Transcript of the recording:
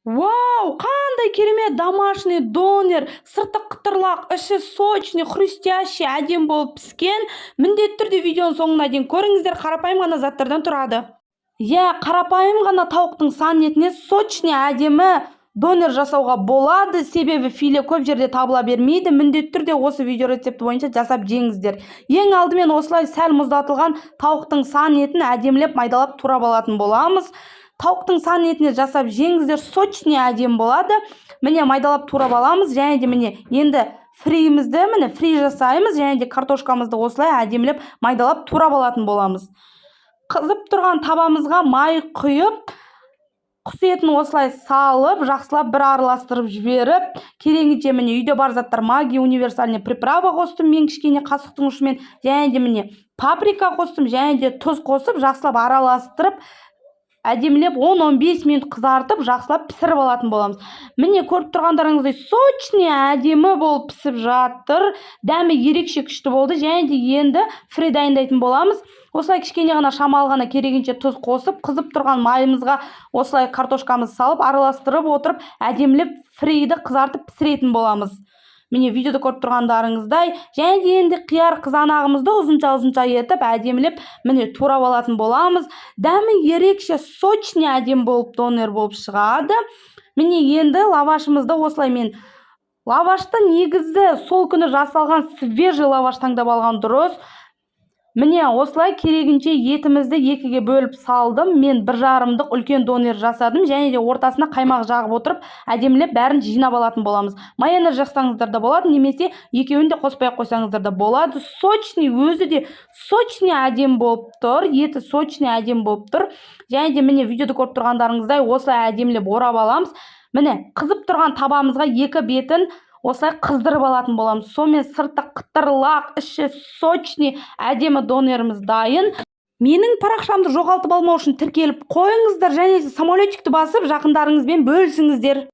Вау, қандай керемет домашний донер, сырты қытырлақ, іші сочный, хрустящий, әдем болып піскен. Міндетті түрде видеоның соңына дейін көріңіздер, қарапайым ғана заттардан тұрады. Қарапайым ғана тауықтың сан етіне сочный, әдемі донер жасауға болады, себебі филе көп жерде табыла бермейді. Міндетті түрде осы видео рецепті бойынша жасап жеңіздер. Ең алдымен осылай сәл мұздатылған тауықтың сан етін әдемілеп майдалап турап алатын боламыз. Тауықтың сан етіне жасап жеңіздер, сочный әдем болады. Міне майдалап турап аламыз, және де міне енді фри жасаймыз, және де картошкамызды осылай әдемілеп майдалап турап алатын боламыз. Қызып тұрған табамызға май құйып, құс етін осылай салып, жақсылап бір араластырып жіберіп, кереңінше міне үйде бар заттар магия универсальный приправа қостым мен кішкене қасықтың ұшымен, және де міне паприка қостым, және де тұз қосып, жақсылап араластырып, әдемілеп 10-15 минут қызартып, жақсылап пісіріп алатын боламыз. Міне көріп тұрғандарыңыздай сочный әдемі болып пісіп жатыр. Дәмі ерекше күшті болды, және де енді фри дайындайтын боламыз. Осылай кішкене ғана шамалы ғана керегінше тұз қосып, қызып тұрған майымызға осылай картошкамызды салып, араластырып отырып, әдемілеп фриді қызартып пісіретін боламыз. Міне видеода көріп тұрғандарыңыздай, және де енді қияр қызанағымызды ұзынша етіп, әдемілеп міне турап алатын боламыз. Дәмі ерекше сочный әдем болып донер болып шығады. Міне енді лавашымызды осылай мен лавашты негізі сол күні жасалған свежий лаваш таңдап алған дұрыс. Міне осылай керегінше етімізді екіге бөліп салдым. Мен 1,5-дық үлкен донер жасадым, және де ортасына қаймақ жағып отырып, әдемілеп бәрін жинап алатын боламыз. Майонез жақсаңыздар да болады, немесе екеуін де қоспай қойсаңыздар да болады. Сочный, өзі де сочный әдем болып тұр, еті сочный әдем болып тұр. Және де міне видеода көріп тұрғандарыңыздай осылай әдемілеп орап аламыз. Міне қызып тұрған табамызға екі бетін осылай қыздырып алатын боламыз. Сонымен сырты қытырлақ, іші сочный әдемі донеріміз дайын. Менің парақшамды жоғалтып алмау үшін тіркеліп қойыңыздар, және самолетикті басып жақындарыңызбен бөлісіңіздер.